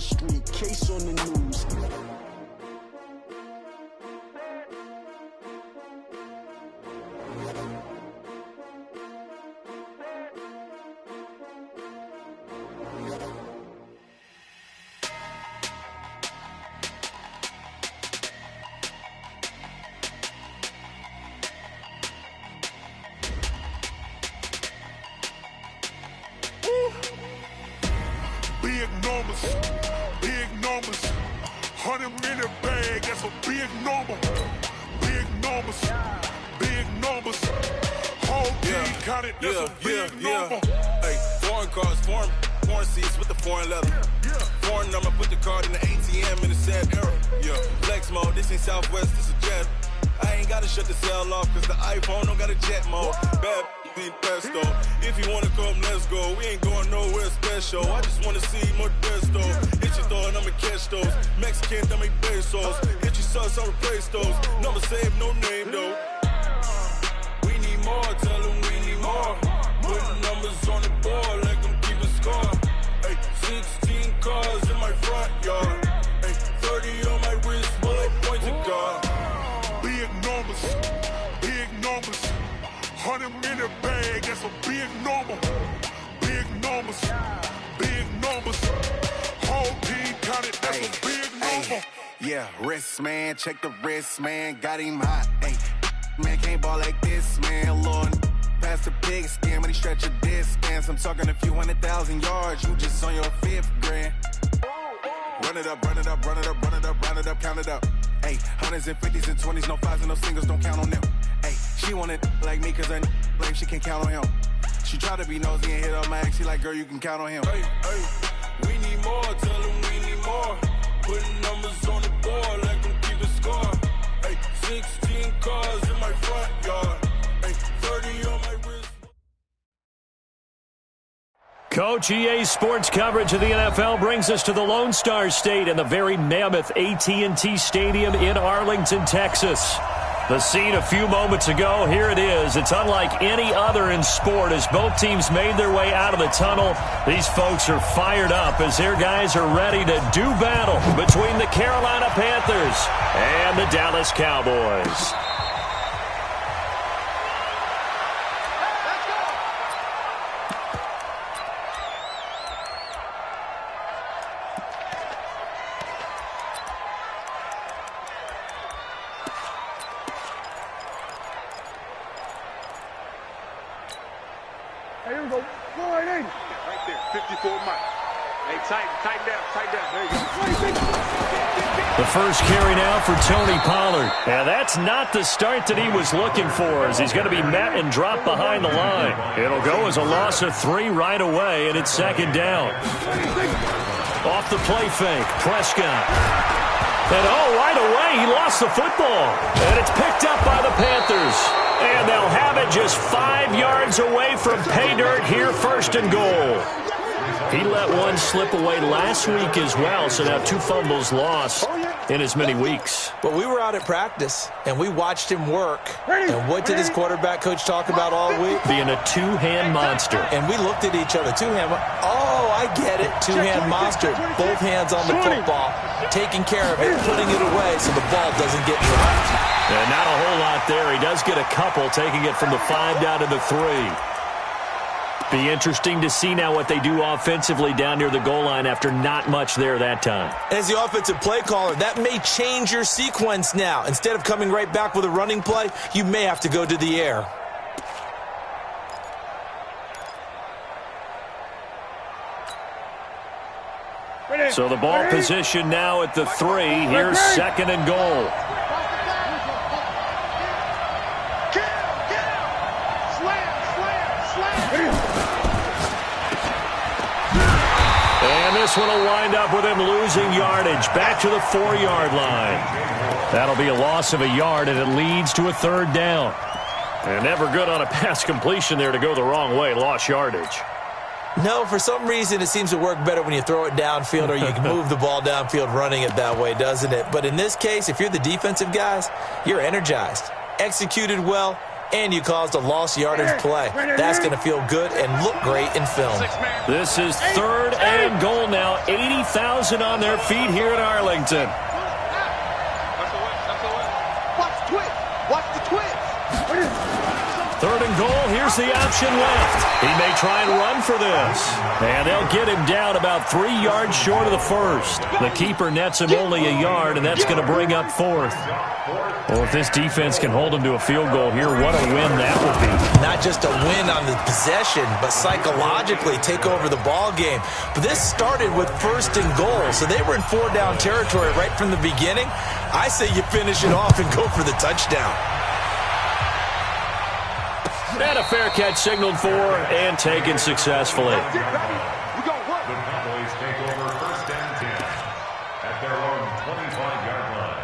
the street, case on the news. Big numbers, 100-minute bag, that's a big number. Big numbers, whole team counted, that's a big number. Hey, foreign cars, foreign seats with the foreign leather. Foreign number, put the card in the ATM in the sad era. Flex mode, this ain't Southwest, this a jet. I ain't gotta shut the cell off, cause the iPhone don't got a jet mode. Bad need pesto. If you wanna come, let's go. We ain't going nowhere special. I just wanna see more Modesto. Hit your thought, I'ma catch those. Mexican, I make pesos. Hit your sauce, I'll replace those. Number saved, no name though. We need more, tell them we need more. Putting numbers on the board, like them keep a score. Hey, 16 cars in my front yard. Hey, 30 on my wrist, bullet points of God. Big numbers, 100-minute bag, that's a big number. Big numbers, whole team counted, that's a big number. Yeah, wrist man, check the wrist man, got him hot. Hey, man can't ball like this, man. Lord, past the pig skin, when he stretch a distance. I'm talking a few 100,000 yards, you just on your 5th grand. Run it up, count it up. Hey, hundreds and 50s and 20s, no 5s and no singles, don't count on them. Hey, she want it like me, cause her blame, she can't count on him. She try to be nosy and hit up my ex, she like, girl, you can count on him. Hey, we need more, tell them we need more. Putting numbers on the board, like them keep a score. Hey, 16 cars in my front yard. Hey, 30 on my wrist. Coach, EA Sports coverage of the NFL brings us to the Lone Star State and the very mammoth AT&T Stadium in Arlington, Texas. The scene a few moments ago, here it is. It's unlike any other in sport as both teams made their way out of the tunnel. These folks are fired up as their guys are ready to do battle between the Carolina Panthers and the Dallas Cowboys. Here we go. Go right in. Right there. 54 miles. Hey, tighten down. There you go. The first carry now for Tony Pollard. And that's not the start that he was looking for as he's going to be met and dropped behind the line. It'll go as a loss of 3 right away, and it's 2nd down. Off the play fake, Prescott. And right away, he lost the football. And it's picked up by the Panthers. And they'll have it just 5 yards away from pay dirt here, 1st and goal. He let one slip away last week as well, so now 2 fumbles lost in as many weeks. But we were out at practice, and we watched him work. And what did his quarterback coach talk about all week? Being a 2-hand monster. And we looked at each other. 2-hand. Oh, I get it. 2-hand monster. Both hands on the football, taking care of it, putting it away so the ball doesn't get dropped. And not a whole lot there. He does get a couple, taking it from the 5 down to the 3. Be interesting to see now what they do offensively down near the goal line after not much there that time. As the offensive play caller, that may change your sequence now. Instead of coming right back with a running play, you may have to go to the air. So the ball position now at the 3. Here's 2nd and goal. And this one will wind up with him losing yardage back to the 4-yard line. That'll be a loss of a yard, and it leads to a 3rd down. And never good on a pass completion there to go the wrong way. Lost yardage. No, for some reason it seems to work better when you throw it downfield or you can move the ball downfield running it that way, doesn't it? But in this case, if you're the defensive guys, you're energized, executed well, and you caused a lost yardage play. That's going to feel good and look great in film. This is 3rd and goal now. 80,000 on their feet here in Arlington. Watch the twitch. 3rd and goal. Here's the option left. He may try and run for this. And they'll get him down about 3 yards short of the first. The keeper nets him only a yard, and that's going to bring up 4th. Well, if this defense can hold him to a field goal here, what a win that will be. Not just a win on the possession, but psychologically take over the ball game. But this started with 1st and goal, so they were in 4-down territory right from the beginning. I say you finish it off and go for the touchdown. And a fair catch signaled for and taken successfully. We're going to work. The Cowboys take over 1st and 10 at their own 25-yard line.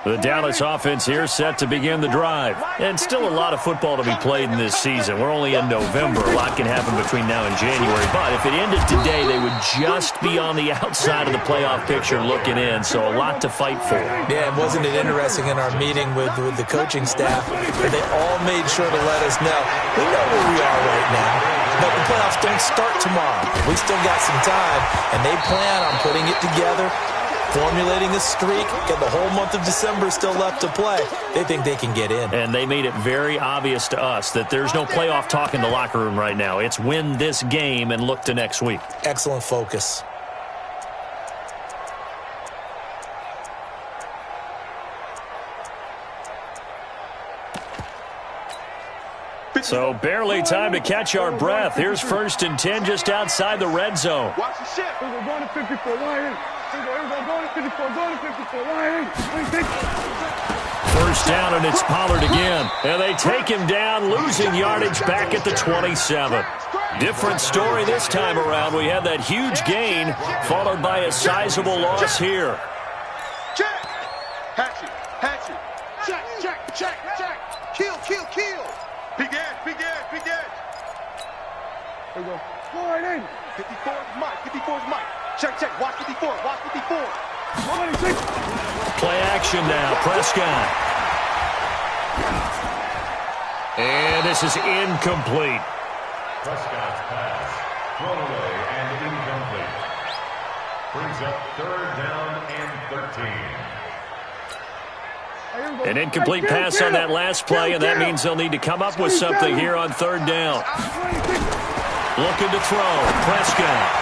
The Dallas offense here set to begin the drive. And still a lot of football to be played in this season. We're only in November. A lot can happen between now and January. But if it ended today, they would just be on the outside of the playoff picture looking in. So a lot to fight for. Yeah, and wasn't it interesting in our meeting with the coaching staff that they all made sure to let us know, we know where we are right now, but the playoffs don't start tomorrow. We still got some time, and they plan on putting it together, formulating a streak, and the whole month of December still left to play. They think they can get in. And they made it very obvious to us that there's no playoff talk in the locker room right now. It's win this game and look to next week. Excellent focus. So barely time to catch our breath. Here's 1st and 10 just outside the red zone. Watch the shit. We're going to 54. Line. Going to 54. Going to 54. Line. 1st down, and it's Pollard again. And they take him down, losing yardage back at the 27. Different story this time around. We had that huge gain, followed by a sizable loss here. Check. Hatchet. Hatchet. Check. Check. Check. Check. Kill. Kill. Kill. Big edge. Big edge. Big edge. There we go. Go right in. 54 is Mike. 54 is Mike. Check. Check. Watch 54. Watch 54. Play action now. Prescott. And this is incomplete. Prescott's pass thrown away and incomplete. Brings up 3rd down and 13. An incomplete pass on that last play, and that means they'll need to come up with something here on 3rd down. Looking to throw. Prescott.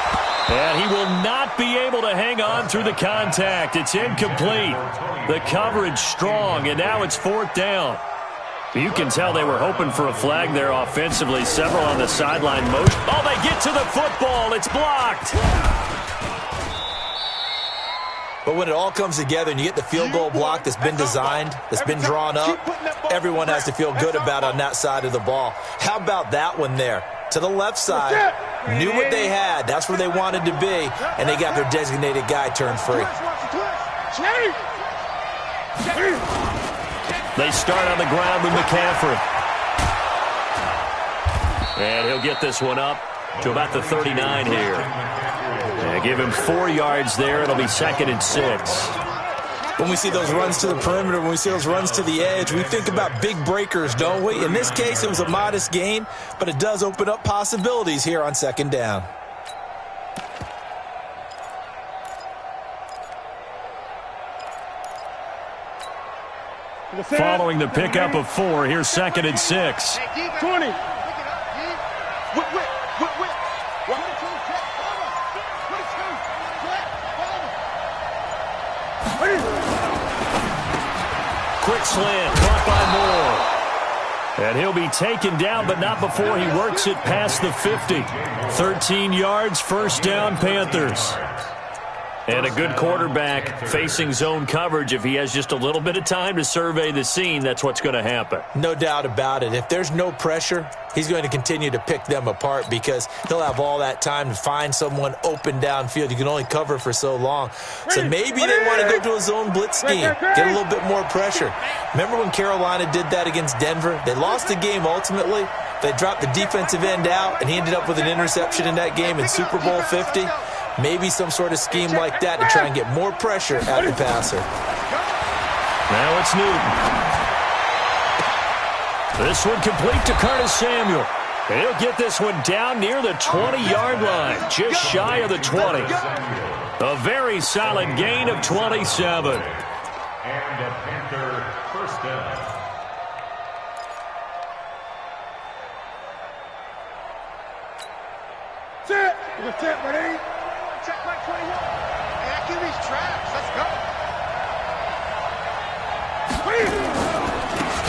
And he will not be able to hang on through the contact. It's incomplete. The coverage strong, and now it's 4th down. You can tell they were hoping for a flag there offensively. Several on the sideline motion. Oh, they get to the football. It's blocked. But when it all comes together and you get the field goal block that's been designed, that's been drawn up, everyone has to feel good about on that side of the ball. How about that one there? To the left side, knew what they had. That's where they wanted to be, and they got their designated guy turned free. They start on the ground with McCaffrey. And he'll get this one up to about the 39 here. And give him 4 yards there. It'll be 2nd and 6. When we see those runs to the perimeter, when we see those runs to the edge, we think about big breakers, don't we? In this case, it was a modest gain, but it does open up possibilities here on 2nd down. Following the pickup of 4, here's 2nd and 6. 20. Quick slant, caught by Moore. And he'll be taken down, but not before he works it past the 50. 13 yards, 1st down, Panthers. And a good quarterback facing zone coverage, if he has just a little bit of time to survey the scene, that's what's going to happen. No doubt about it. If there's no pressure, he's going to continue to pick them apart because he'll have all that time to find someone open downfield. You can only cover for so long. So maybe they want to go to a zone blitz scheme, get a little bit more pressure. Remember when Carolina did that against Denver? They lost the game ultimately. They dropped the defensive end out, and he ended up with an interception in that game in Super Bowl 50. Maybe some sort of scheme like that to try and get more pressure at the passer. Now it's Newton. This one complete to Curtis Samuel. He'll get this one down near the 20-yard line, just shy of the 20. A very solid gain of 27. And a Panther first down. Set. Good set, ready? Check back 21. And that QB's trash. Let's go.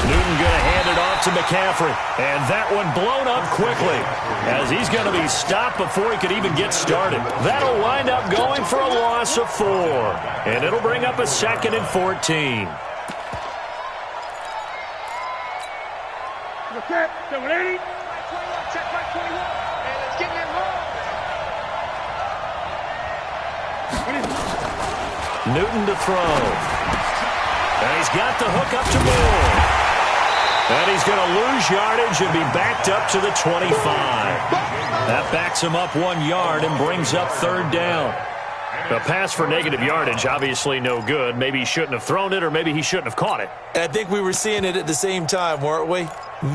Newton going to hand it off to McCaffrey. And that one blown up quickly as he's going to be stopped before he could even get started. That'll wind up going for a loss of 4. And it'll bring up a 2nd and 14. Good set. 780. Check back 21. And it's getting it wrong. Newton to throw. And he's got the hook up to Moore. And he's going to lose yardage and be backed up to the 25. That backs him up 1 yard and brings up 3rd down. A pass for negative yardage, obviously no good. Maybe he shouldn't have thrown it, or maybe he shouldn't have caught it. I think we were seeing it at the same time, weren't we?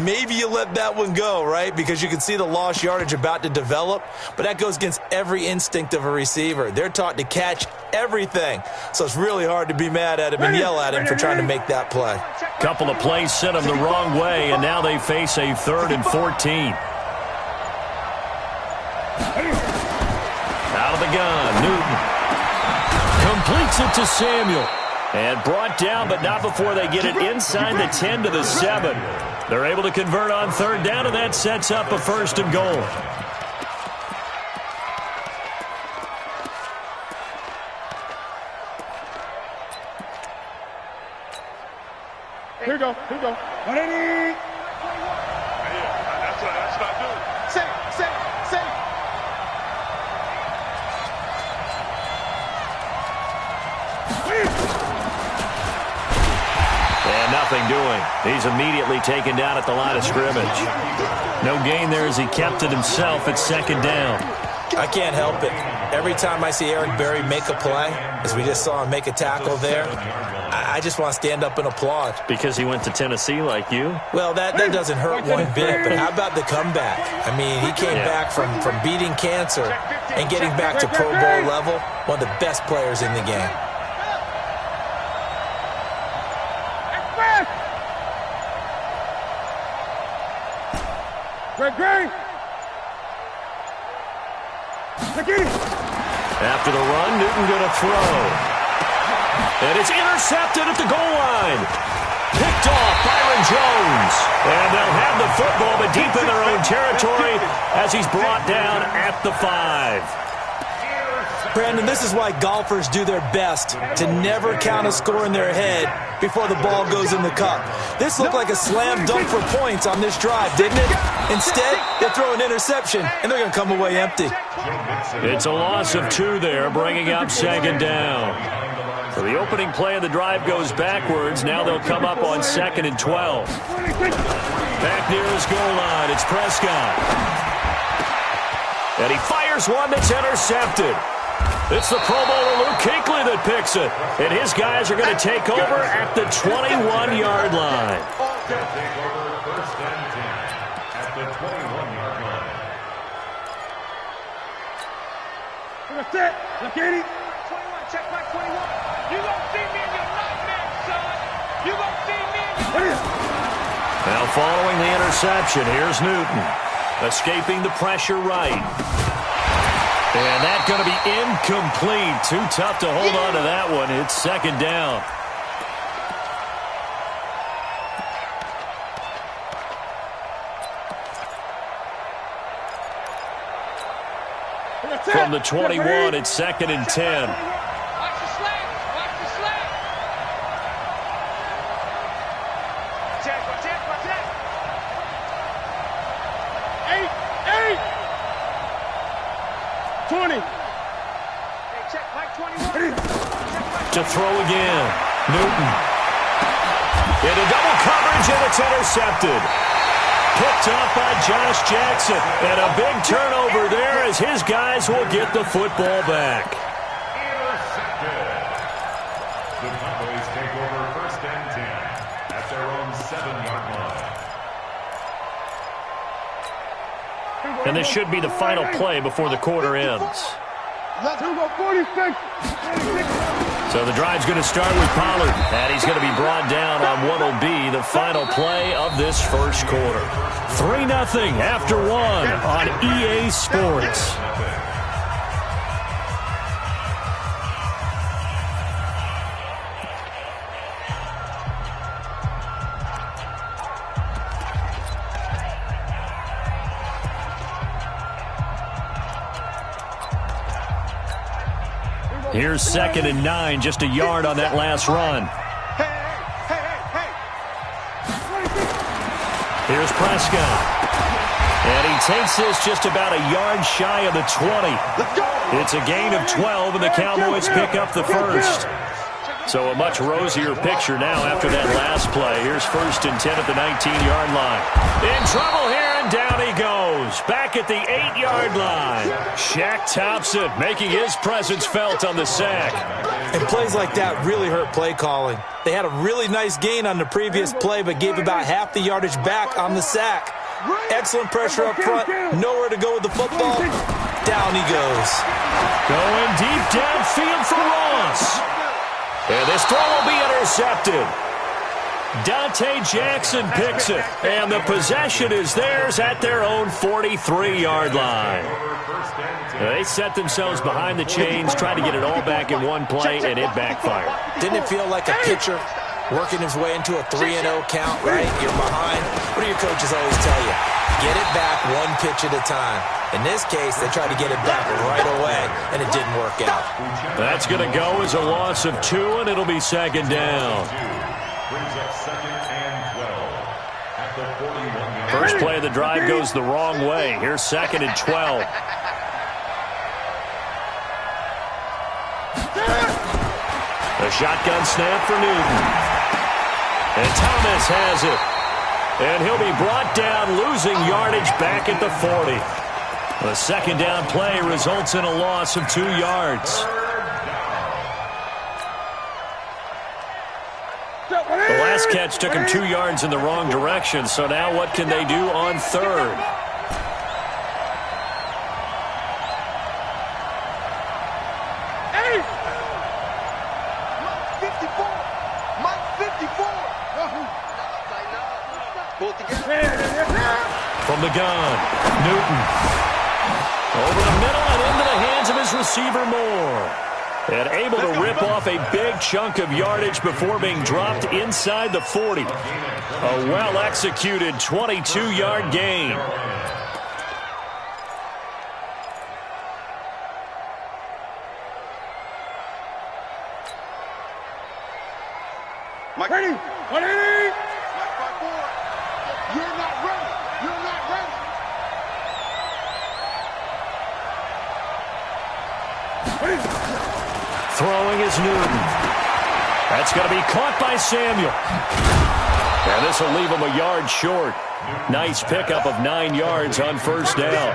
Maybe you let that one go, right? Because you can see the lost yardage about to develop. But that goes against every instinct of a receiver. They're taught to catch everything. So it's really hard to be mad at him and yell at him for trying to make that play. Couple of plays sent him the wrong way, and now they face a 3rd and 14. Out of the gun, Newton. Completes it to Samuel. And brought down, but not before they get it inside the 10 to the 7. They're able to convert on 3rd down, and that sets up a 1st and goal. Here we go. Here we go. 180. That's not good. Save. And nothing doing. He's immediately taken down at the line of scrimmage. No gain there as he kept it himself at 2nd down. I can't help it. Every time I see Eric Berry make a play, as we just saw him make a tackle there, I just want to stand up and applaud. Because he went to Tennessee like you? Well, that doesn't hurt one bit, but how about the comeback? I mean, he came back from beating cancer and getting back to Pro Bowl level, one of the best players in the game. Great. After the run, Newton going to throw. And it's intercepted at the goal line. Picked off Byron Jones. And they'll have the football, but deep in their own territory as he's brought down at the 5. Brandon, this is why golfers do their best to never count a score in their head before the ball goes in the cup. This looked like a slam dunk for points on this drive, didn't it? Instead, they throw an interception, and they're going to come away empty. It's a loss of 2 there, bringing up 2nd down. So the opening play of the drive goes backwards. Now they'll come up on 2nd and 12. Back near his goal line, it's Prescott. And he fires one that's intercepted. It's the Pro Bowler Luke Kuechly that picks it. And his guys are going to take over at the 21-yard line. They'll take over 1st and 10 at the 21-yard line. That's it. Look, 80. 21. Check back 21. You gon' see me in your nightmare, son. You gon' see me in your... Now following the interception, here's Newton. Escaping the pressure right. And that's going to be incomplete. Too tough to hold on to that one. It's 2nd down. From the 21, it's 2nd and 10. 20. To throw again. Newton. Into double coverage, and it's intercepted. Picked up by Josh Jackson. And a big turnover there as his guys will get the football back. Intercepted. The Cowboys take over 1st and 10 at their own 7-yard line. And this should be the final play before the quarter ends. Let's go 46. So the drive's going to start with Pollard, and he's going to be brought down on what will be the final play of this first quarter. 3-0 after 1 on EA Sports. Here's 2nd and 9, just a yard on that last run. Here's Prescott. And he takes this just about a yard shy of the 20. It's a gain of 12, and the Cowboys pick up the first. So a much rosier picture now after that last play. Here's 1st and 10 at the 19-yard line. In trouble here, and down he goes. Back at the 8-yard line. Shaq Thompson making his presence felt on the sack. And plays like that really hurt play calling. They had a really nice gain on the previous play, but gave about half the yardage back on the sack. Excellent pressure up front. Nowhere to go with the football. Down he goes. Going deep downfield for Ross. And this throw will be intercepted. Dante Jackson picks it, and the possession is theirs at their own 43-yard line. They set themselves behind the chains, trying to get it all back in one play, and it backfired. Didn't it feel like a pitcher working his way into a 3-0 count, right? You're behind. What do your coaches always tell you? Get it back one pitch at a time. In this case, they tried to get it back right away, and it didn't work out. That's going to go as a loss of 2, and it'll be 2nd down. Brings up 2nd and 12 at the 41-yard line. First play of the drive goes the wrong way. Here's 2nd and 12. A shotgun snap for Newton. And Thomas has it. And he'll be brought down, losing yardage back at the 40. The 2nd down play results in a loss of 2 yards. The last catch took him 2 yards in the wrong direction, so now what can they do on 3rd? From the gun, Newton. Over the middle and into the hands of his receiver, Moore. And able to rip off a big chunk of yardage before being dropped inside the 40. A well-executed 22-yard gain. Ready? Ready? You're not ready. You're not ready. Throwing is Newton. That's going to be caught by Samuel. And this will leave him a yard short. Nice pickup of 9 yards on 1st down.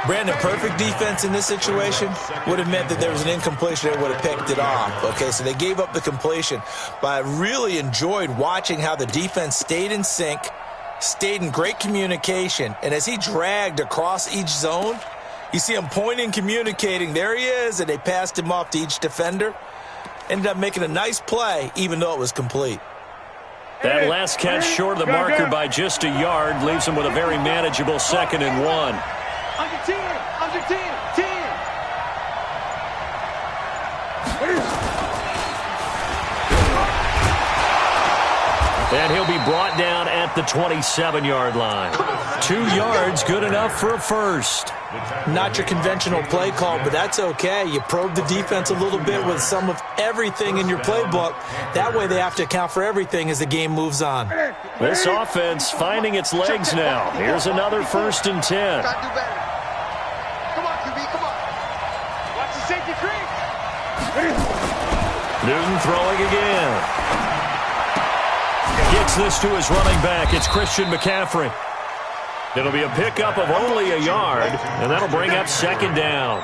Brandon, perfect defense in this situation would have meant that there was an incompletion that would have picked it off. Okay, so they gave up the completion. But I really enjoyed watching how the defense stayed in sync, stayed in great communication, and as he dragged across each zone, you see him pointing, communicating. There he is, and they passed him off to each defender. Ended up making a nice play, even though it was complete. That last catch short of the marker by just a yard leaves him with a very manageable 2nd and 1. Under 10. Under 10. 10. And he'll be brought down at the 27-yard line. 2 yards, good enough for a first. Not your conventional play call, but that's okay. You probe the defense a little bit with some of everything in your playbook. That way they have to account for everything as the game moves on. This offense finding its legs now. Here's another 1st and 10. Come on, QB, come on. Newton throwing again. Gets this to his running back. It's Christian McCaffrey. It'll be a pickup of only a yard, and that'll bring up second down.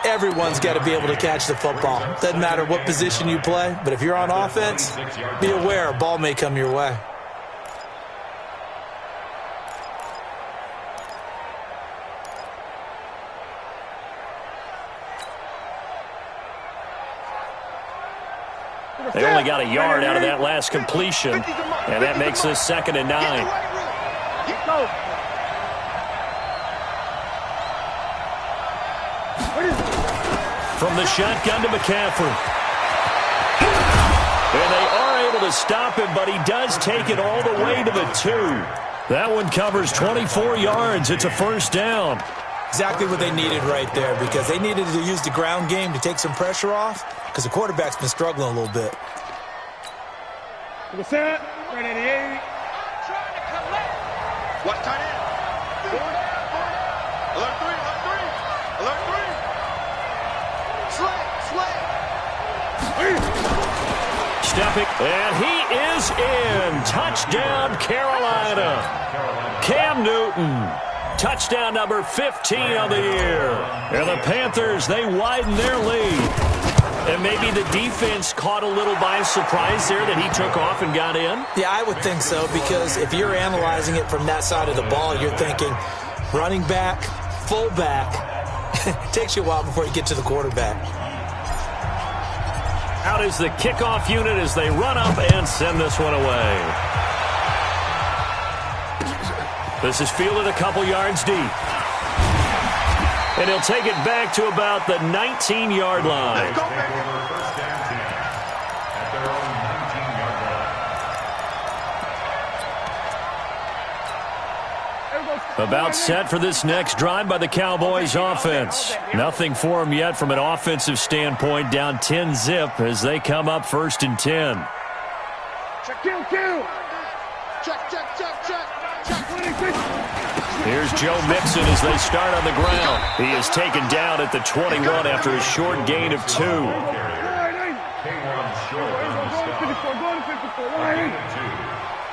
Everyone's got to be able to catch the football. Doesn't matter what position you play, but if you're on offense, be aware a ball may come your way. They only got a yard out of that last completion, and that makes this 2nd and 9. From the shotgun to McCaffrey. And they are able to stop him, but he does take it all the way to the 2. That one covers 24 yards. It's a first down. Exactly what they needed right there, because they needed to use the ground game to take some pressure off, because the quarterback's been struggling a little bit. Set. 188. Watch tight end. Alert 3, alert 3. Alert 3. Slay. Stepping, and he is in. Touchdown, Carolina. Cam Newton. Touchdown number 15 of the year. And the Panthers, they widen their lead. And maybe the defense caught a little by surprise there that he took off and got in? Yeah, I would think so, because if you're analyzing it from that side of the ball, you're thinking running back, fullback. It takes you a while before you get to the quarterback. Out is the kickoff unit as they run up and send this one away. This is fielded a couple yards deep. And he'll take it back to about the 19-yard line. First and 10 at their own 19-yard line. About set for this next drive by the Cowboys offense. Nothing for them yet from an offensive standpoint. Down 10-zip as they come up 1st and 10. Check, kill. Check. Here's Joe Mixon as they start on the ground. He is taken down at the 21 after a short gain of 2. K1 short on the stop. 2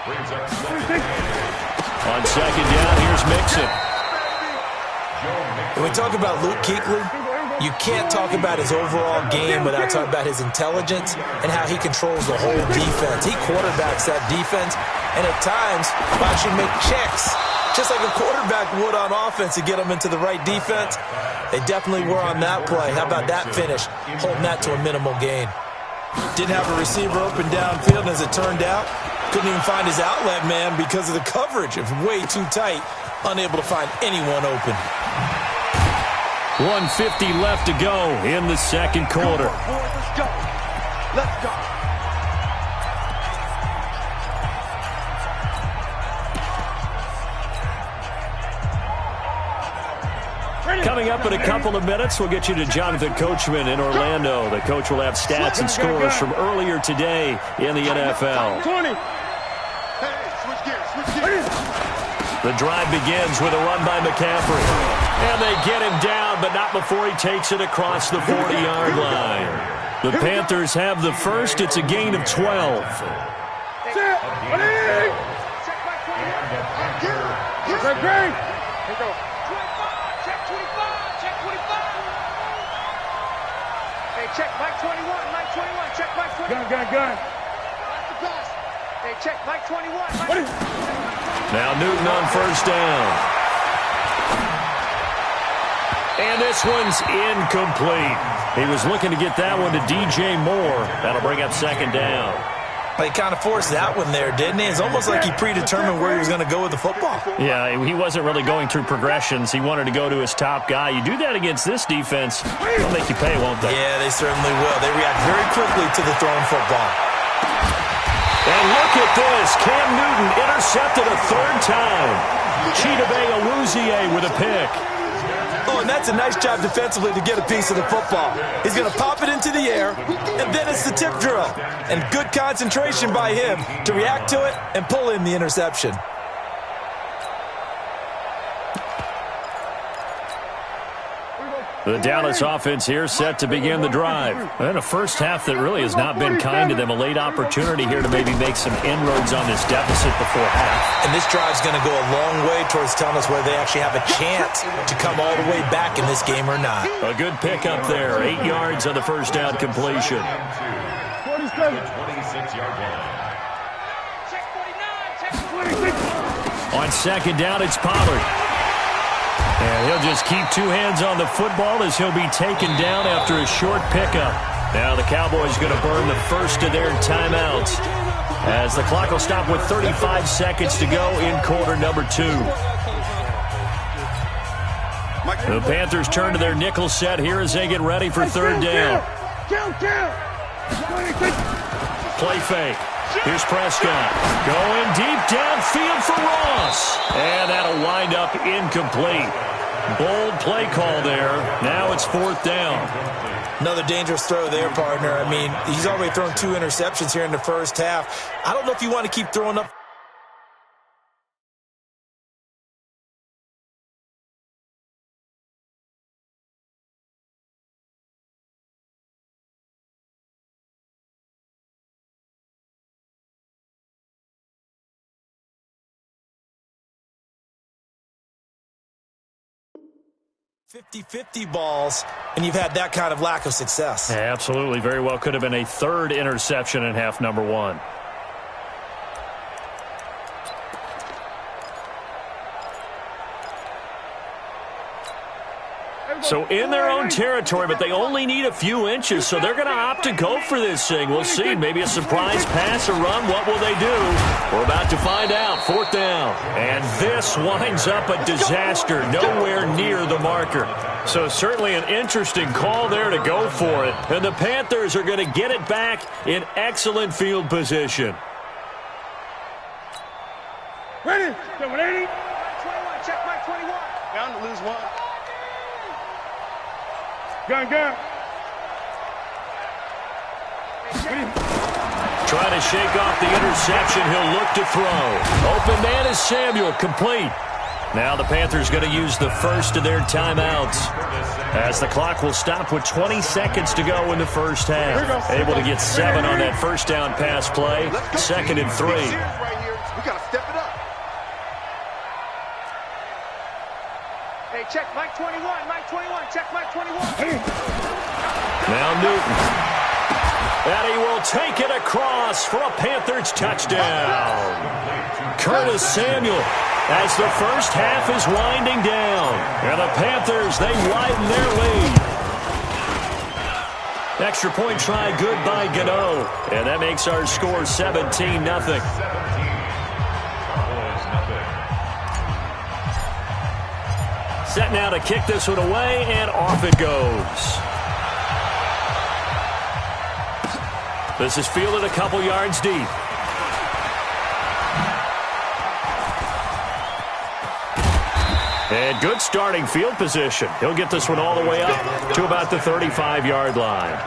brings up second. On second down, here's Mixon. When we talk about Luke Kuechly, you can't talk about his overall game without talking about his intelligence and how he controls the whole defense. He quarterbacks that defense, and at times will actually make checks, just like a quarterback would on offense to get them into the right defense. They definitely were on that play. How about that finish, holding that to a minimal gain? Didn't have a receiver open downfield, and as it turned out, couldn't even find his outlet man because of the coverage. It was way too tight, unable to find anyone open. 1:50 left to go in the second quarter. Let's go. Let's go. Coming up in a couple of minutes, we'll get you to Jonathan Coachman in Orlando. The coach will have stats and scores from earlier today in the NFL. 20. Hey, switch gears. The drive begins with a run by McCaffrey. And they get him down, but not before he takes it across the 40-yard line. The Panthers have the first. It's a gain of 12. Check Mike 21, check Mike 21. Gun. That's the pass. Hey, check Mike 21. Now Newton on first down. And this one's incomplete. He was looking to get that one to DJ Moore. That'll bring up second down. He kind of forced that one there, didn't he? It's almost like he predetermined where he was going to go with the football. Yeah, he wasn't really going through progressions. He wanted to go to his top guy. You do that against this defense, they'll make you pay, won't they? Yeah, they certainly will. They react very quickly to the thrown football. And look at this. Cam Newton intercepted a third time. Chidobe Awuzie with a pick. Oh, and that's a nice job defensively to get a piece of the football. He's going to pop it into the air, and then it's the tip drill. And good concentration by him to react to it and pull in the interception. The Dallas offense here set to begin the drive. And a first half that really has not been kind to them. A late opportunity here to maybe make some inroads on this deficit before half. And this drive's going to go a long way towards telling us whether they actually have a chance to come all the way back in this game or not. A good pickup there. 8 yards on the first down completion. 26-yard line. On second down, it's Pollard. And he'll just keep 2 hands on the football as he'll be taken down after a short pickup. Now the Cowboys going to burn the first of their timeouts as the clock will stop with 35 seconds to go in quarter number 2. The Panthers turn to their nickel set here as they get ready for third down. Play fake. Here's Prescott. Going deep downfield for Ross. And that'll wind up incomplete. Bold play call there. Now it's fourth down. Another dangerous throw there, partner. I mean, he's already thrown 2 interceptions here in the first half. I don't know if you want to keep throwing up. .50-50 balls, and you've had that kind of lack of success. Yeah, absolutely. Very well could have been a third interception in half number 1. So in their own territory, but they only need a few inches, so they're going to opt to go for this thing. We'll see. Maybe a surprise pass or run. What will they do? We're about to find out. Fourth down. And this winds up a disaster. Nowhere near the marker. So certainly an interesting call there to go for it. And the Panthers are going to get it back in excellent field position. Ready? Double 80. 21. Check my 21. Bound to lose one. Gun. Trying to shake off the interception. He'll look to throw. Open man is Samuel. Complete. Now the Panthers going to use the first of their timeouts as the clock will stop with 20 seconds to go in the first half. Able to get 7 on that first down pass play. Second and 3. We got to step it up. Hey, check Mike 21. Mike 21. Check Mike 21. Now Newton. And he will take it across for a Panthers touchdown. Curtis Samuel as the first half is winding down. And the Panthers, they widen their lead. Extra point try good by Gano. And that makes our score 17-0. Set now to kick this one away, and off it goes. This is fielded a couple yards deep. And good starting field position. He'll get this one all the way up to about the 35-yard line.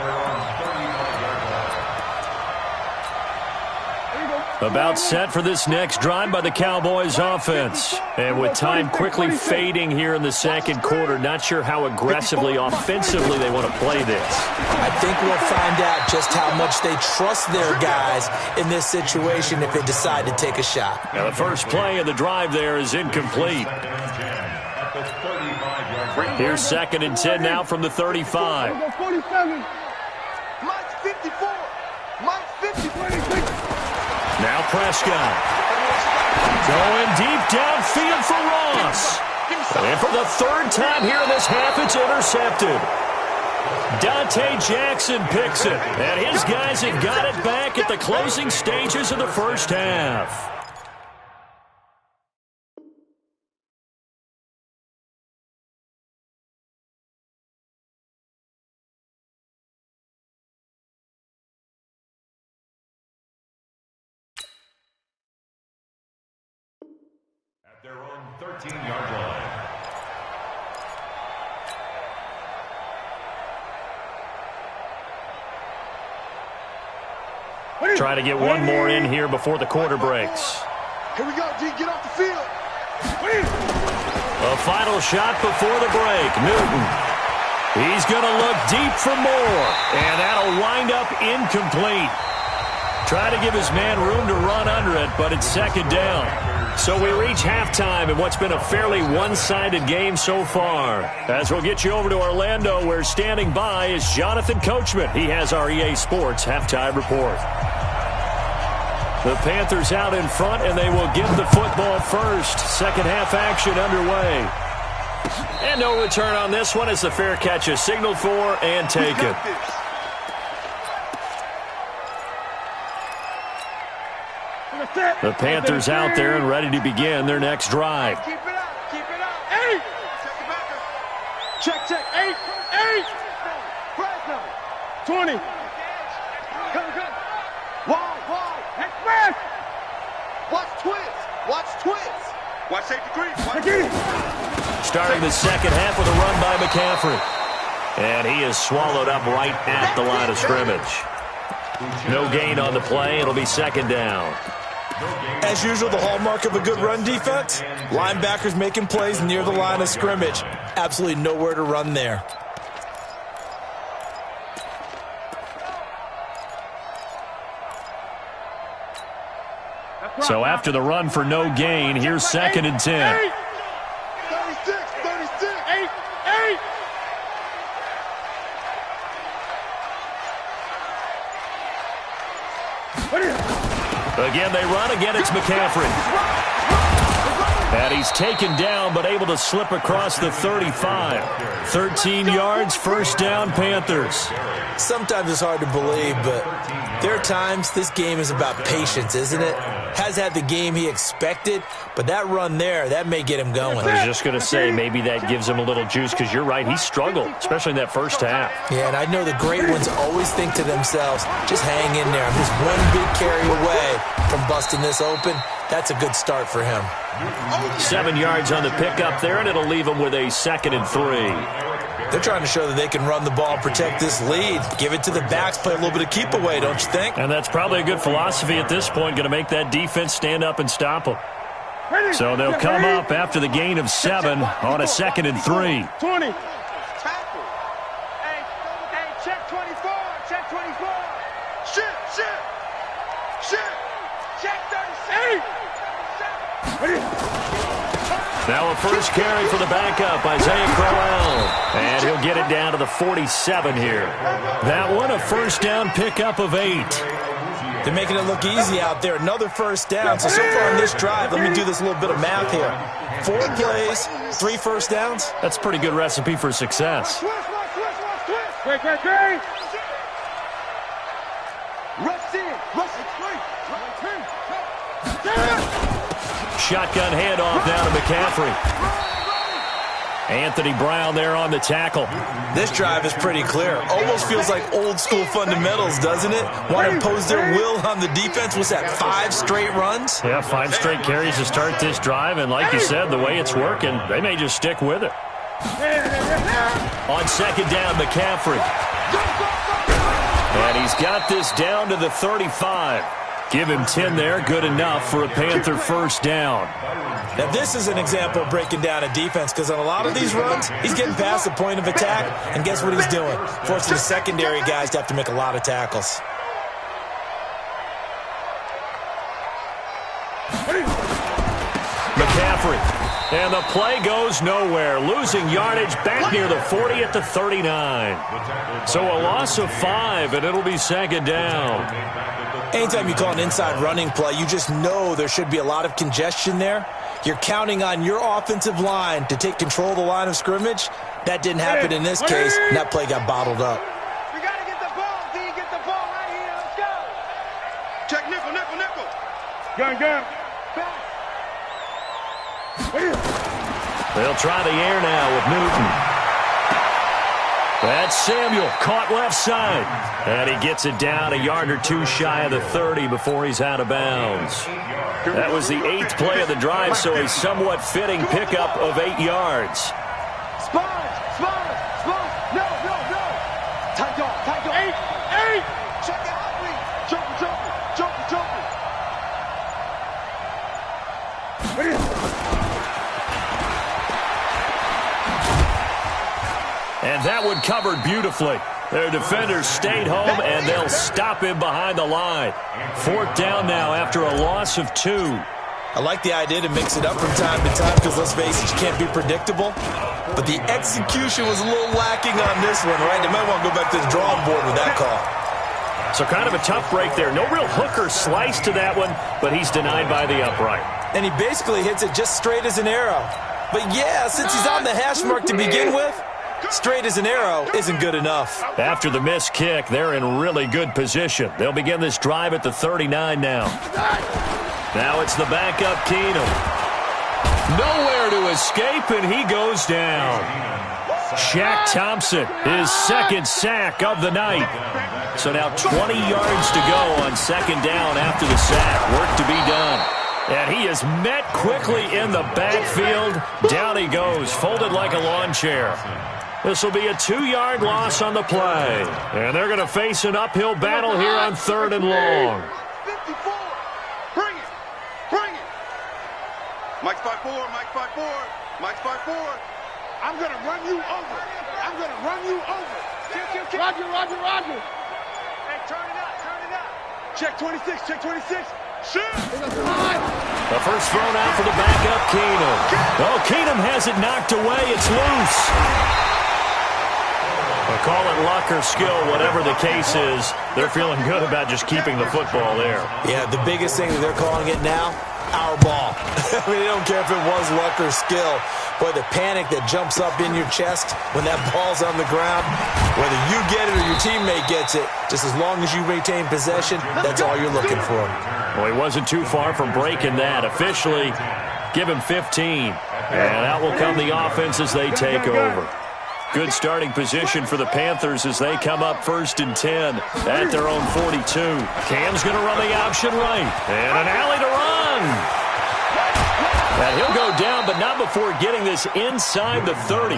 About set for this next drive by the Cowboys offense. And with time quickly fading here in the second quarter, not sure how aggressively, offensively they want to play this. I think we'll find out just how much they trust their guys in this situation if they decide to take a shot. Now the first play of the drive there is incomplete. Here's second and 10 now from the 35. Mike's 54. Mike's 54. Now Prescott. Going deep downfield for Ross. And for the third time here in this half, it's intercepted. Dante Jackson picks it. And his guys have got it back at the closing stages of the first half. Their own 13-yard line. Try to get one more in here before the quarter breaks. Here we go, D. Get off the field. A final shot before the break. Newton. He's going to look deep for more, and that'll wind up incomplete. Try to give his man room to run under it, but it's second down. So we reach halftime in what's been a fairly one-sided game so far. As we'll get you over to Orlando, where standing by is Jonathan Coachman. He has our EA Sports halftime report. The Panthers out in front, and they will get the football first. Second half action underway. And no return on this one as the fair catch is signaled for and taken. The Panthers out there and ready to begin their next drive. Keep it up. Keep it up. 8. Check. 8. Press number. 20. Come. Wide. Express. Watch twist. Watch safety green. Starting the second half with a run by McCaffrey. And he is swallowed up right at the line of scrimmage. No gain on the play. It'll be second down. As usual, the hallmark of a good run defense, linebackers making plays near the line of scrimmage. Absolutely nowhere to run there. So after the run for no gain, here's second and 10. 36. 8. Again, they run. Again, it's McCaffrey. And he's taken down, but able to slip across the 35. 13 yards, first down, Panthers. Sometimes it's hard to believe, but there are times this game is about patience, isn't it? Has had the game he expected, but that run there, that may get him going. I was just going to say, maybe that gives him a little juice, because you're right, he struggled, especially in that first half. Yeah, and I know the great ones always think to themselves, just hang in there. I'm just one big carry away from busting this open. That's a good start for him. 7 yards on the pickup there, and it'll leave him with a 2nd and 3. They're trying to show that they can run the ball, protect this lead. Give it to the backs, play a little bit of keep away, don't you think? And that's probably a good philosophy at this point, going to make that defense stand up and stop them. So they'll come up after the gain of 7 on a 2nd and 3. 20. Hey, check 24. Check 24. Shit. Check 36. Now a first carry for the backup, Isaiah Crowell. And he'll get it down to the 47 here. That one, a first down pickup of 8. They're making it look easy out there. Another first down. So far on this drive, let me do this little bit of math here. 4 plays, 3 first downs. That's a pretty good recipe for success. Great. Rush in. Shotgun handoff down to McCaffrey. Anthony Brown there on the tackle. This drive is pretty clear. Almost feels like old school fundamentals, doesn't it? Want to impose their will on the defense. Was that 5 straight runs? Yeah, 5 straight carries to start this drive. And like you said, the way it's working, they may just stick with it. On second down, McCaffrey. And he's got this down to the 35. Give him 10 there. Good enough for a Panther first down. Now, this is an example of breaking down a defense, because on a lot of these runs, he's getting past the point of attack, and guess what he's doing? Forcing the secondary guys to have to make a lot of tackles. McCaffrey. And the play goes nowhere. Losing yardage back near the 40 at the 39. So a loss of 5, and it'll be second down. Anytime you call an inside running play, you just know there should be a lot of congestion there. You're counting on your offensive line to take control of the line of scrimmage. That didn't happen in this case, and that play got bottled up. We got to get the ball. D, get the ball right here. Let's go. Check nickel. Gun. They'll try the air now with Newton. That's Samuel, caught left side. And he gets it down a yard or 2 shy of the 30 before he's out of bounds. That was the 8th play of the drive, so a somewhat fitting pickup of 8 yards. Sponge. No. Tight dog. 8. Check out, please. Jumper. And that one covered beautifully. Their defenders stayed home, and they'll stop him behind the line. 4th down now after a loss of 2. I like the idea to mix it up from time to time because, let's face it, you can't be predictable. But the execution was a little lacking on this one, right? They might want to go back to the drawing board with that call. So kind of a tough break there. No real hooker slice to that one, but he's denied by the upright. And he basically hits it just straight as an arrow. But, yeah, since he's on the hash mark to begin with, straight as an arrow isn't good enough. After the missed kick, they're in really good position. They'll begin this drive at the 39 now. Now it's the backup Keenum. Nowhere to escape, and he goes down. Shaq Thompson, his 2nd sack of the night. So now 20 yards to go on 2nd down after the sack. Work to be done. And he is met quickly in the backfield. Down he goes, folded like a lawn chair. This will be a 2-yard loss on the play. And they're going to face an uphill battle here on 3rd and long. 54. Bring it. Bring it. Mike's 5-4. Mike's 5-4. Mike's 5-4. I'm going to run you over. I'm going to run you over. Roger, Roger, Roger. Hey, turn it up, turn it up. Check 26, check 26. Shoot! The first thrown out for the backup, Keenum. Oh, Keenum has it knocked away. It's loose. But call it luck or skill, whatever the case is, they're feeling good about just keeping the football there. Yeah, the biggest thing that they're calling it now, our ball. I mean, they don't care if it was luck or skill. Boy, the panic that jumps up in your chest when that ball's on the ground, whether you get it or your teammate gets it, just as long as you retain possession, that's all you're looking for. Well, he wasn't too far from breaking that. Officially, give him 15. And out will come the offense as they take over. Good starting position for the Panthers as they come up 1st and 10 at their own 42. Cam's going to run the option right. And an alley to run. And he'll go down, but not before getting this inside the 30.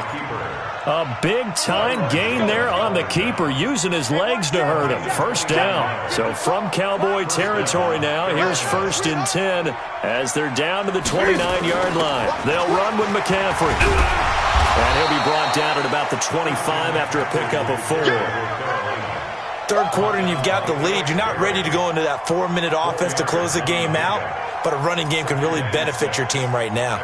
A big-time gain there on the keeper, using his legs to hurt him. 1st down. So from Cowboy territory now, here's 1st and 10 as they're down to the 29-yard line. They'll run with McCaffrey. And he'll be brought down at about the 25 after a pickup of 4. 3rd quarter and you've got the lead. You're not ready to go into that 4-minute offense to close the game out, but a running game can really benefit your team right now.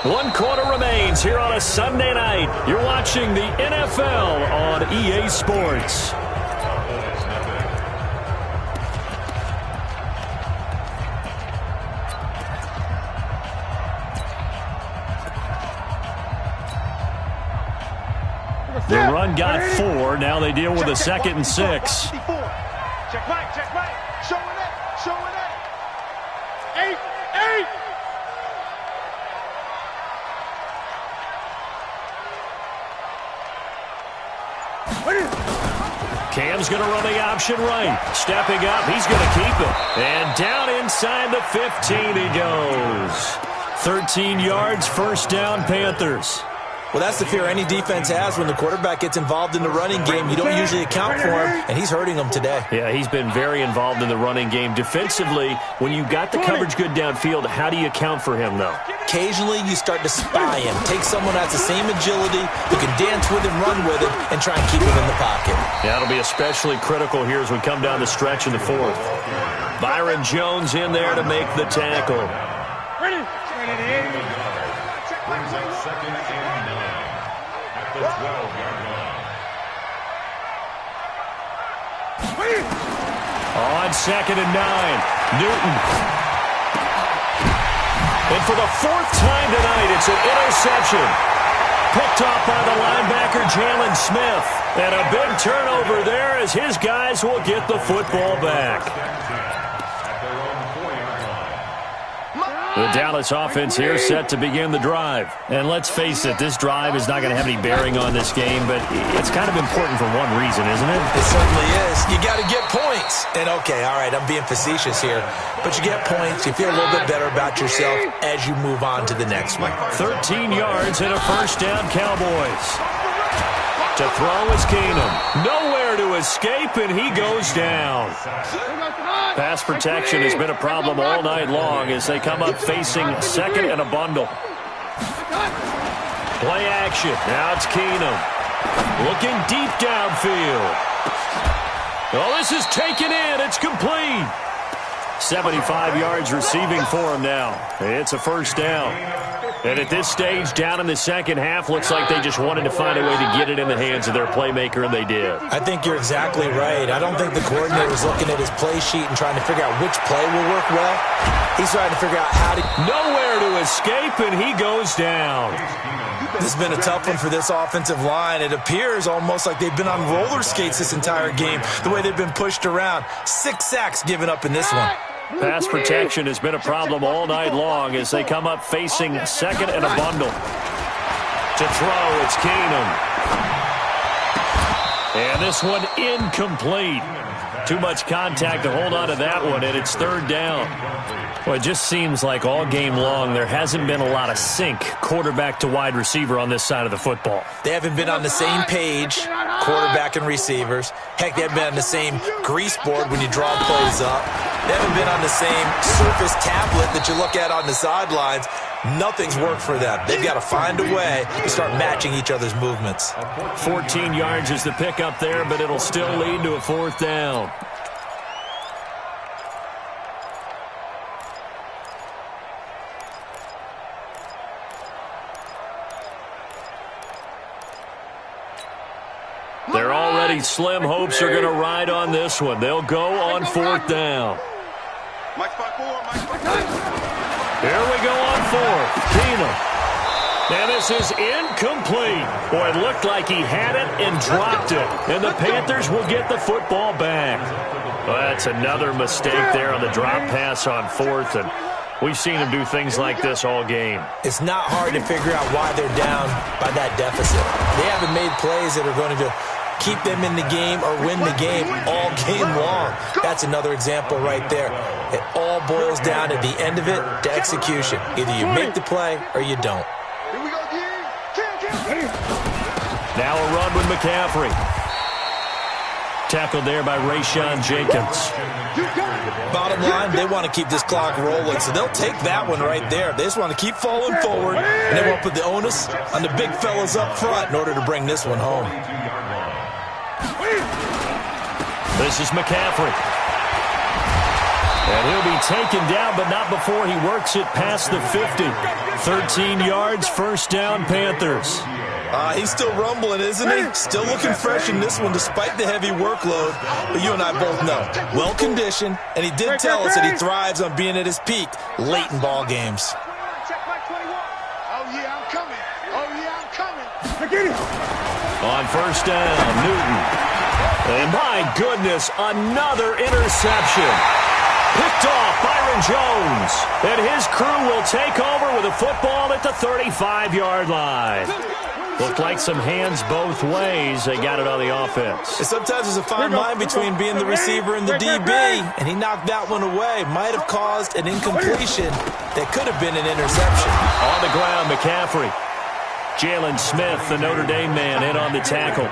One quarter remains here on a Sunday night. You're watching the NFL on EA Sports. The run got 4. Now they deal with a 2nd and 6. Check Mike, check Mike. Showing it, showing it. 8. Cam's going to run the option right. Stepping up, he's going to keep it. And down inside the 15 he goes. 13 yards, 1st down, Panthers. Well, that's the fear any defense has when the quarterback gets involved in the running game. You don't usually account for him, and he's hurting them today. Yeah, he's been very involved in the running game. Defensively, when you got the coverage good downfield, how do you account for him, though? Occasionally, you start to spy him. Take someone that has the same agility, who can dance with him, run with him, and try and keep him in the pocket. Yeah, it'll be especially critical here as we come down the stretch in the 4th. Byron Jones in there to make the tackle. Brings up 2nd and 9 at the 12-yard line. On 2nd and 9, Newton. And for the 4th time tonight, it's an interception. Picked off by the linebacker, Jalen Smith. And a big turnover there as his guys will get the football back. The Dallas offense here set to begin the drive. And let's face it, this drive is not going to have any bearing on this game, but it's kind of important for one reason, isn't it? It certainly is. You got to get points. And, okay, all right, I'm being facetious here, but you get points. You feel a little bit better about yourself as you move on to the next one. 13 yards and a first down, Cowboys. To throw is Keenum. Nowhere to escape, and he goes down. Pass protection has been a problem all night long as they come up facing second and a bundle. Play action. Now it's Keenum. Looking deep downfield. Oh, this is taken in. It's complete. 75 yards receiving for him now. It's a first down. And at this stage, down in the second half, looks like they just wanted to find a way to get it in the hands of their playmaker, and they did. I think you're exactly right. I don't think the coordinator is looking at his play sheet and trying to figure out which play will work well. He's trying to figure out how to... Nowhere to escape, and he goes down. This has been a tough one for this offensive line. It appears almost like they've been on roller skates this entire game, the way they've been pushed around. 6 sacks given up in this one. Pass protection has been a problem all night long as they come up facing second and a bundle. To throw, it's Keenum. And this one incomplete. Too much contact to hold on to that one, and it's third down. Well, it just seems like all game long there hasn't been a lot of sync quarterback to wide receiver on this side of the football. They haven't been on the same page, quarterback and receivers. Heck, they haven't been on the same grease board when you draw plays up. They haven't been on the same Surface tablet that you look at on the sidelines. Nothing's worked for them. They've got to find a way to start matching each other's movements. 14 yards is the pickup there, but it'll still lead to a fourth down. They're already slim hopes are going to ride on this one. They'll go on fourth down. Here we go on fourth. Keenum. And this is incomplete. Boy, it looked like he had it and dropped it. And the Panthers will get the football back. Well, that's another mistake there on the drop pass on fourth. And we've seen him do things like this all game. It's not hard to figure out why they're down by that deficit. They haven't made plays that are going to keep them in the game or win the game all game long. That's another example right there. It all boils down at the end of it to execution. Either you make the play or you don't. Now a run with McCaffrey. Tackled there by Rayshon Jenkins. Bottom line, they want to keep this clock rolling, so they'll take that one right there. They just want to keep falling forward, and they want to put the onus on the big fellas up front in order to bring this one home. This is McCaffrey. And he'll be taken down, but not before he works it past the 50. 13 yards, first down, Panthers. He's still rumbling, isn't he? Still looking fresh in this one despite the heavy workload. But you and I both know, well-conditioned, and he did tell us that he thrives on being at his peak late in ball games. Oh, yeah, I'm coming. Oh, yeah, I'm coming. On first down, Newton. And my goodness, another interception. Picked off Byron Jones. And his crew will take over with a football at the 35-yard line. Looked like some hands both ways. They got it on the offense. And sometimes there's a fine line between being the receiver and the DB, and he knocked that one away. Might have caused an incompletion that could have been an interception. On the ground, McCaffrey. Jalen Smith, the Notre Dame man, in on the tackle.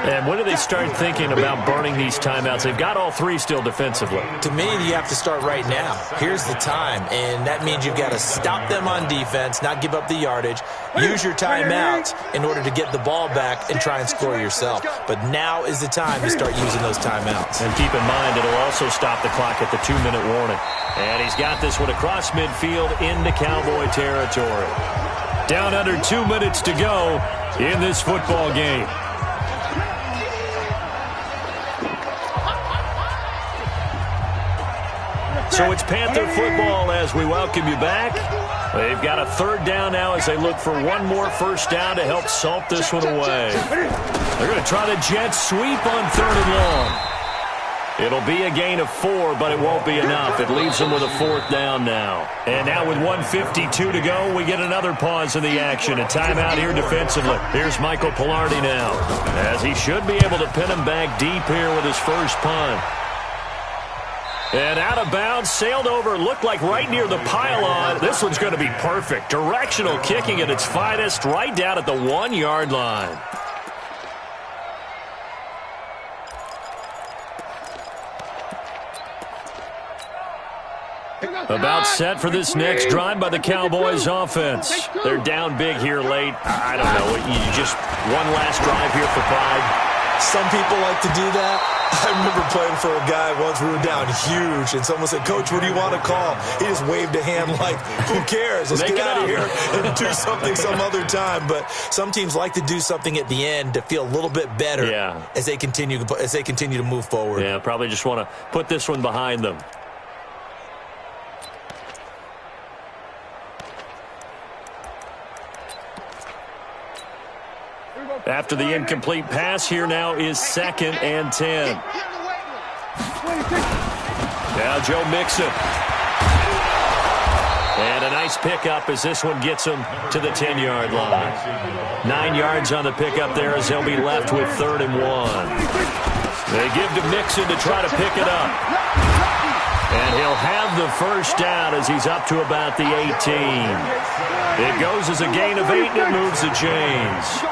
And when do they start thinking about burning these timeouts? They've got all three still defensively. To me, you have to start right now. Here's the time, and that means you've got to stop them on defense, not give up the yardage, use your timeouts in order to get the ball back and try and score yourself. But now is the time to start using those timeouts. And keep in mind, it'll also stop the clock at the 2-minute warning. And he's got this one across midfield into Cowboy territory. Down under 2 minutes to go in this football game. So it's Panther football as we welcome you back. They've got a third down now as they look for one more first down to help salt this one away. They're going to try the jet sweep on third and long. It'll be a gain of 4, but it won't be enough. It leaves them with a 4th down now. And now with 1:52 to go, we get another pause in the action. A timeout here defensively. Here's Michael Pilardi now, as he should be able to pin him back deep here with his first punt. And out of bounds, sailed over, looked like right near the pylon. This one's going to be perfect. Directional kicking at its finest, right down at the 1-yard line. About set for this next drive by the Cowboys offense. They're down big here late. I don't know. You just one last drive here for pride. Some people like to do that. I remember playing for a guy once. We were down huge, and someone said, "Coach, what do you want to call?" He just waved a hand like, "Who cares? Let's get out of here and do something some other time." But some teams like to do something at the end to feel a little bit better as they continue to move forward. Yeah, probably just want to put this one behind them. After the incomplete pass, here now is 2nd and 10. Now Joe Mixon. And a nice pickup as this one gets him to the 10-yard line. 9 yards on the pickup there as they'll be left with 3rd and 1. They give to Mixon to try to pick it up. And he'll have the first down as he's up to about the 18. It goes as a gain of 8 and it moves the chains.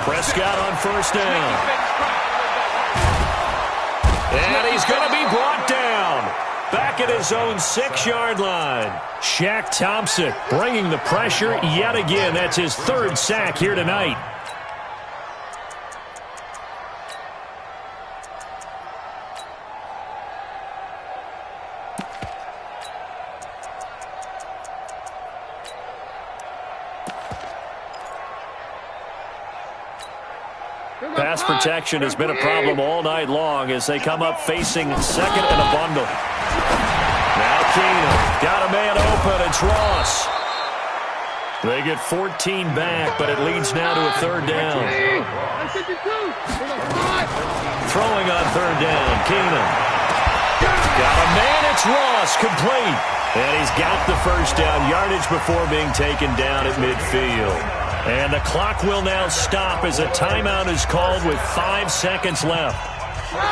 Prescott on first down. And he's going to be brought down. Back at his own 6-yard line. Shaq Thompson bringing the pressure yet again. That's his 3rd sack here tonight. Pass protection has been a problem all night long as they come up facing 2nd and a bundle. Now Keenum got a man open. It's Ross. They get 14 back, but it leads now to a 3rd down. Throwing on 3rd down, Keenum. Got a man, it's Ross, complete. And he's got the first down, yardage before being taken down at midfield. And the clock will now stop as a timeout is called with 5 seconds left. Hey,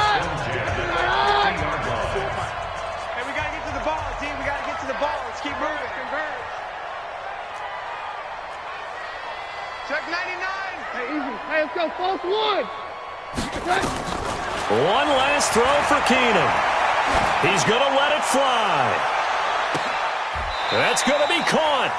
we got to get to the ball, team. We got to get to the ball. Let's keep moving. Check 99. Hey, easy. Hey, let's go. False 1. One last throw for Keenum. He's going to let it fly. That's going to be caught.